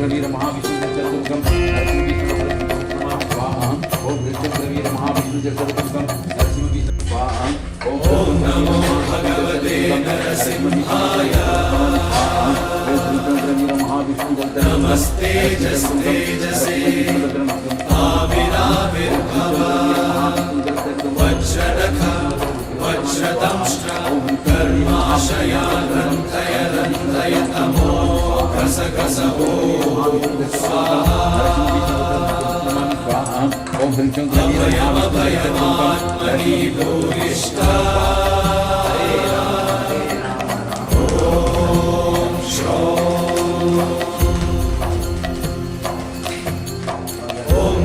वीर महाविष्णु जगदुर्गम नरसिंह विष्णु स्वाहा ओम वीर महाविष्णु जगदुर्गम नरसिंह विष्णु स्वाहा ओम नमो भगवते नरसिंहाय वीर महाविष्णु जगदुर्गम नमस्ते तेजसे आविराविर्भव वज्रनख वज्रदंष्ट्र कर्माशया रन्धय रन्धय तमो घस स्वाहा अभयमभयमात्मनि भूरिष्ठा ॐ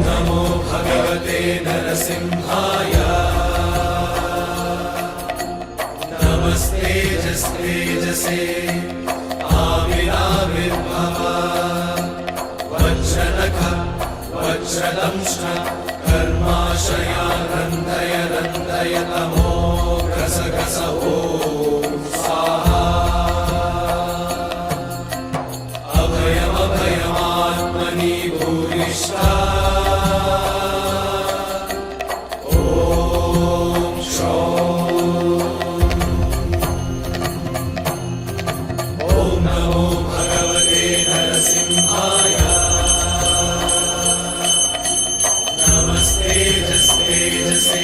नमो भगवते नरसिंहाय नमस्तेजस्तेजसे आविराविर्भव वज्रनख वज्रदंष्ट्र कर्माशया रन्धय रन्धय तमो घस ॐ स्वाहा अभयमभयमात्मनि भूरिष्ठा तेजसे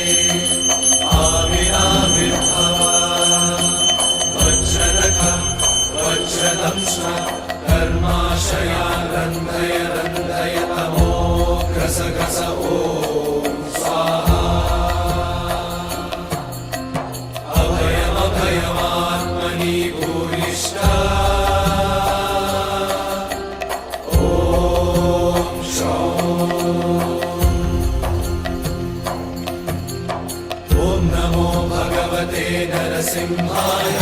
आविराविर्भव वज्रनख वज्रदंष्ट्र कर्माशया रन्धय रन्धय तमो घस ॐ स्वाहा अभयमभयमात्मनि भूरिष्ठा नरसिंहाय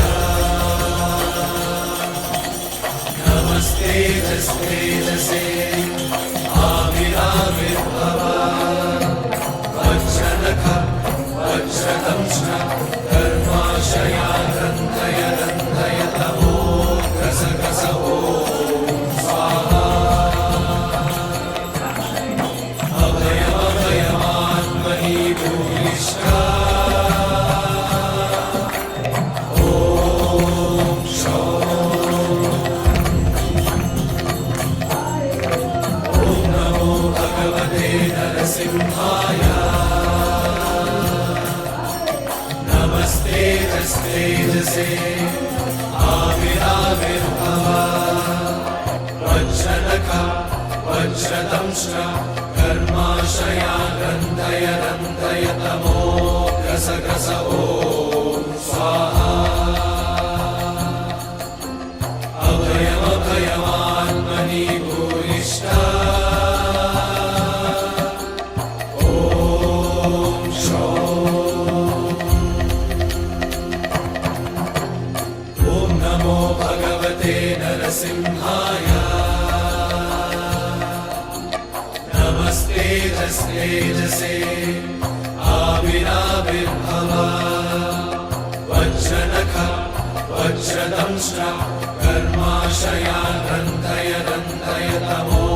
नमस्तेजस्तेजसे आविराविर्भव वज्रनख वज्रदंष्ट्र कर्माशया रन्धय रन्धय तमो घस ॐ स्वाहा अभयमभयमात्मनि भूरिष्ठा नरसिंहाय नमस्तेजस्तेजसे आविराविर्भव वज्रनख वज्रदंष्ट्र कर्माशया रन्धय रन्धय तमो घस ॐ स्वाहा अभयमभयमात्मनि भूरिष्ठा नरसिंहाय नमस्तेजस्तेजसे आविराविर्भव वज्रनख वज्रदंष्ट्र कर्माशया रन्धय रन्धय तमो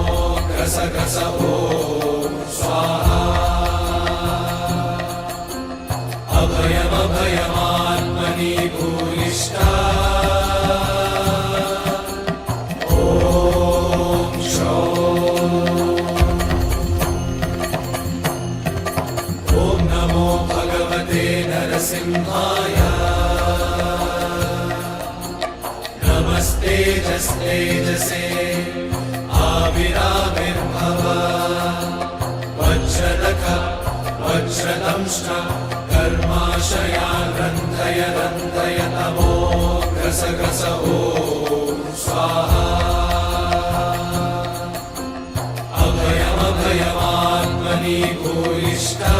घस ॐ स्वाहा अभयमभयमात्मनि भूरिष्ठा नरसिंहाय नमस्तेजस्तेजसे आविराविर्भव वज्रनख वज्रदंष्ट्र कर्माशया रन्धय रन्धय तमो घस ॐ स्वाहा अभयमभयमात्मनि भूरिष्ठा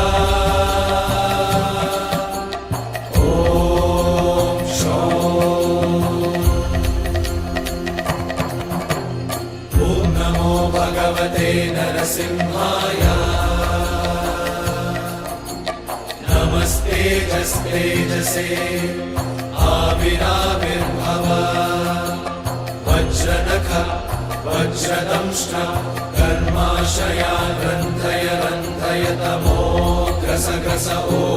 भगवते नरसिंहाय नमस्तेजस्तेजसे आविराविर्भव वज्रनख वज्रदंष्ट कर्माशया ग्रन्थय रन्थय तमो ग्रस ग्रस ओ